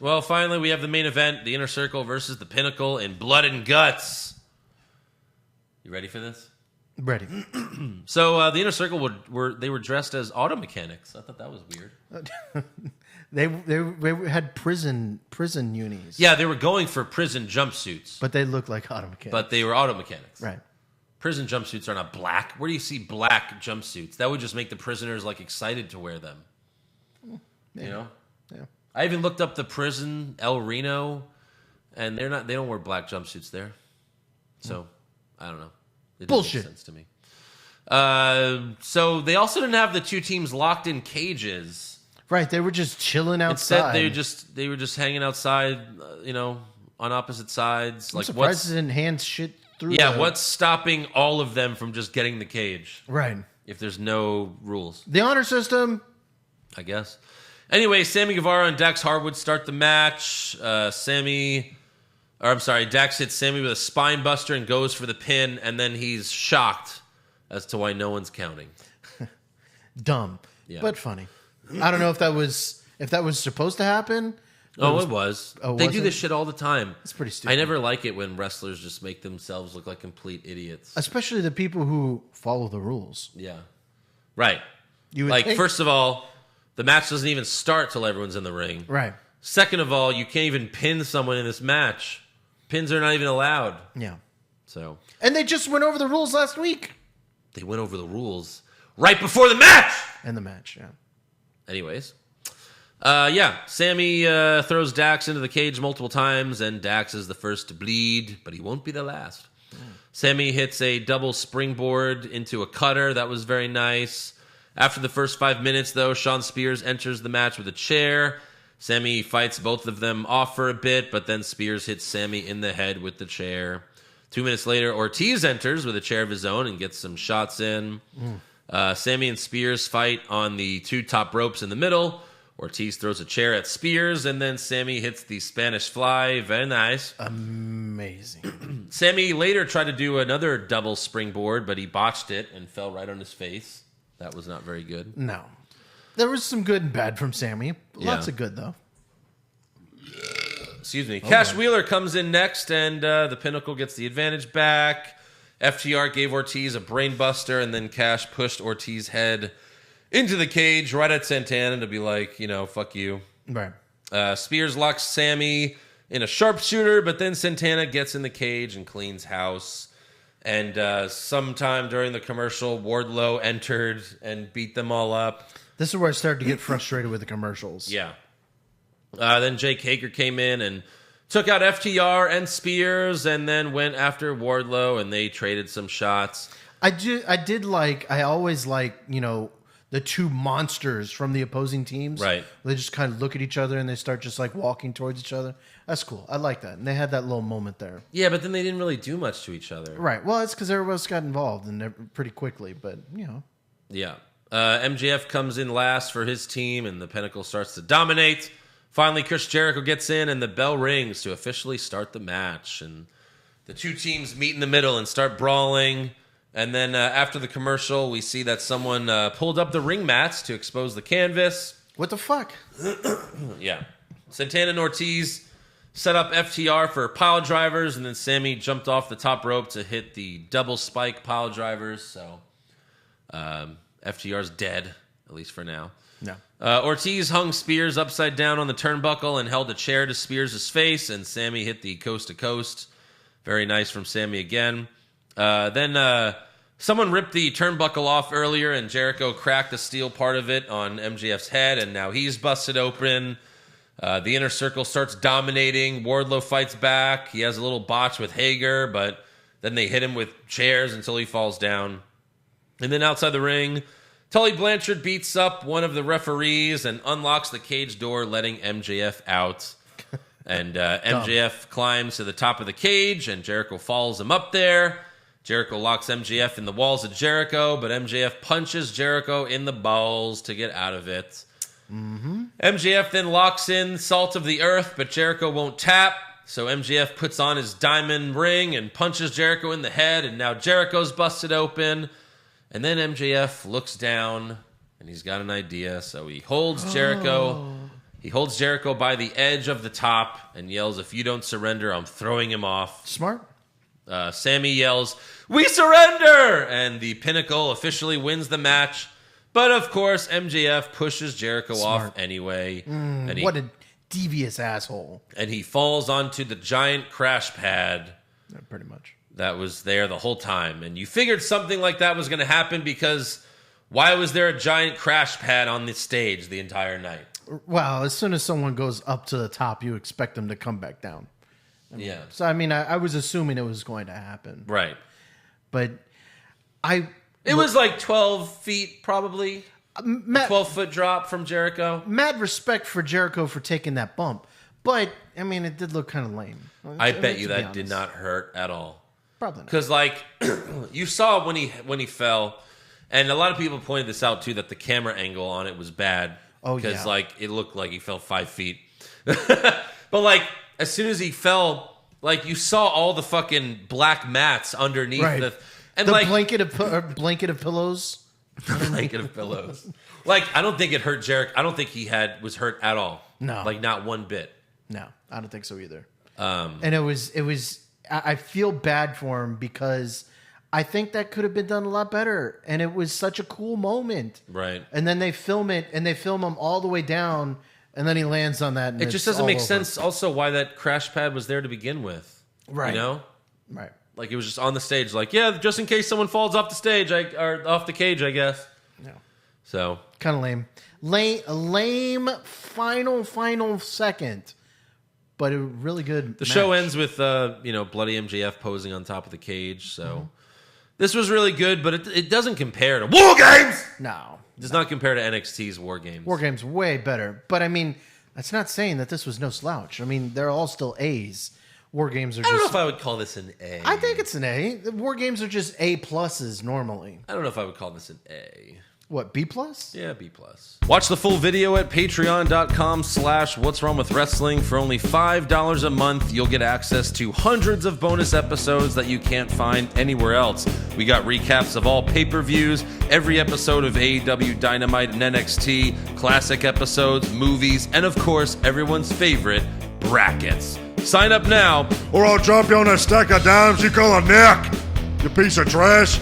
Well, finally, we have the main event, the Inner Circle versus the Pinnacle in Blood and Guts. You ready for this? Ready. So the Inner Circle were dressed as auto mechanics. I thought that was weird. They had prison unis. Yeah, they were going for prison jumpsuits. But they looked like auto mechanics. But they were auto mechanics. Right. Prison jumpsuits are not black. Where do you see black jumpsuits? That would just make the prisoners like excited to wear them. Yeah. You know? Yeah. I even looked up the prison El Reno, and they don't wear black jumpsuits there. So, I don't know. It doesn't Bullshit. make sense to me. So they also didn't have the two teams locked in cages. Right, they were just chilling outside. Instead, they were just hanging outside, on opposite sides. I'm surprised they didn't hand shit through. Yeah, what's stopping all of them from just getting the cage? Right. If there's no rules. The honor system. I guess. Anyway, Sammy Guevara and Dax Harwood start the match. Dax hits Sammy with a spine buster and goes for the pin, and then he's shocked as to why no one's counting. Dumb, but funny. I don't know if that was supposed to happen. It was. They do this shit all the time. It's pretty stupid. I never like it when wrestlers just make themselves look like complete idiots. Especially the people who follow the rules. Yeah. Right. Think. First of all, the match doesn't even start till everyone's in the ring. Right. Second of all, you can't even pin someone in this match. Pins are not even allowed. Yeah. So. And they just went over the rules last week. They went over the rules right before the match. And the match, yeah. Anyways. Sammy throws Dax into the cage multiple times, and Dax is the first to bleed, but he won't be the last. Sammy hits a double springboard into a cutter. That was very nice. After the first 5 minutes, though, Shawn Spears enters the match with a chair. Sammy fights both of them off for a bit, but then Spears hits Sammy in the head with the chair. 2 minutes later, Ortiz enters with a chair of his own and gets some shots in. Sammy and Spears fight on the two top ropes in the middle. Ortiz throws a chair at Spears, and then Sammy hits the Spanish Fly. Very nice. Amazing. Sammy later tried to do another double springboard, but he botched it and fell right on his face. That was not very good. No. There was some good and bad from Sammy. Lots of good, though. Excuse me. Cash Wheeler comes in next, and the Pinnacle gets the advantage back. FTR gave Ortiz a brain buster, and then Cash pushed Ortiz's head into the cage right at Santana to be like, fuck you. Right. Spears locks Sammy in a sharpshooter, but then Santana gets in the cage and cleans house. And sometime during the commercial, Wardlow entered and beat them all up. This is where I started to get frustrated with the commercials. Yeah. Then Jake Hager came in and took out FTR and Spears, and then went after Wardlow, and they traded some shots. I always like, the two monsters from the opposing teams. Right. They just kind of look at each other and they start just like walking towards each other. That's cool. I like that. And they had that little moment there. Yeah, but then they didn't really do much to each other. Right. Well, it's because everybody else got involved and pretty quickly, but, Yeah. MJF comes in last for his team, and the Pinnacle starts to dominate. Finally, Chris Jericho gets in, and the bell rings to officially start the match. And the two teams meet in the middle and start brawling. And then after the commercial, we see that someone pulled up the ring mats to expose the canvas. What the fuck? Yeah. Santana and Ortiz set up FTR for pile drivers, and then Sammy jumped off the top rope to hit the double spike pile drivers. So FTR's dead, at least for now. No. Ortiz hung Spears upside down on the turnbuckle and held a chair to Spears' face, and Sammy hit the coast to coast. Very nice from Sammy again. Then someone ripped the turnbuckle off earlier, and Jericho cracked the steel part of it on MJF's head, and now he's busted open. The Inner Circle starts dominating. Wardlow fights back. He has a little botch with Hager, but then they hit him with chairs until he falls down. And then outside the ring, Tully Blanchard beats up one of the referees and unlocks the cage door, letting MJF out. And MJF climbs to the top of the cage, and Jericho follows him up there. Jericho locks MJF in the walls of Jericho, but MJF punches Jericho in the balls to get out of it. Mm-hmm. MJF then locks in Salt of the Earth, but Jericho won't tap. So MJF puts on his diamond ring and punches Jericho in the head, and now Jericho's busted open. And then MJF looks down, and he's got an idea. So he holds Jericho He holds Jericho by the edge of the top and yells, "If you don't surrender, I'm throwing him off." Smart. Sammy yells, "We surrender!" And the Pinnacle officially wins the match. But of course, MJF pushes Jericho off anyway. And What a devious asshole. And he falls onto the giant crash pad. Yeah, pretty much. That was there the whole time. And you figured something like that was going to happen because why was there a giant crash pad on the stage the entire night? Well, as soon as someone goes up to the top, you expect them to come back down. Yeah. So, I mean, I was assuming it was going to happen. Right. But It was like 12 feet probably. 12-foot drop from Jericho. Mad respect for Jericho for taking that bump. But, I mean, it did look kind of lame. I bet you that did not hurt at all. Probably not. Because, like, you saw when he fell, and a lot of people pointed this out, too, that the camera angle on it was bad. Oh, yeah. Because, like, it looked like he fell 5 feet. But, like, as soon as he fell, like, you saw all the fucking black mats underneath the... And the like, blanket of pillows. Blanket of pillows. Like, I don't think it hurt Jericho. I don't think he was hurt at all. No. Like, not one bit. No, I don't think so either. And it was. I feel bad for him because I think that could have been done a lot better. And it was such a cool moment. Right. And then they film it, and they film him all the way down, and then he lands on that. And it just doesn't make sense also why that crash pad was there to begin with. Right. You know? Right. Like, it was just on the stage. Like, yeah, just in case someone falls off the stage, or off the cage, I guess. No. So. Kind of lame. Lame final second. But a really good The match. show ends with, bloody MJF posing on top of the cage. So, this was really good, but it doesn't compare to War Games! No. It does not compare to NXT's War Games. War Games way better. But, I mean, that's not saying that this was no slouch. I mean, they're all still A's. War Games are just... I don't know if I would call this an A. I think it's an A. The War Games are just A pluses normally. I don't know if I would call this an A. What, B plus? Yeah, B plus. Watch the full video at patreon.com/What's Wrong with Wrestling. For only $5 a month, you'll get access to hundreds of bonus episodes that you can't find anywhere else. We got recaps of all pay-per-views, every episode of AEW Dynamite and NXT, classic episodes, movies, and of course, everyone's favorite, brackets. Sign up now, Or I'll drop you on a stack of dimes you call a neck, you piece of trash.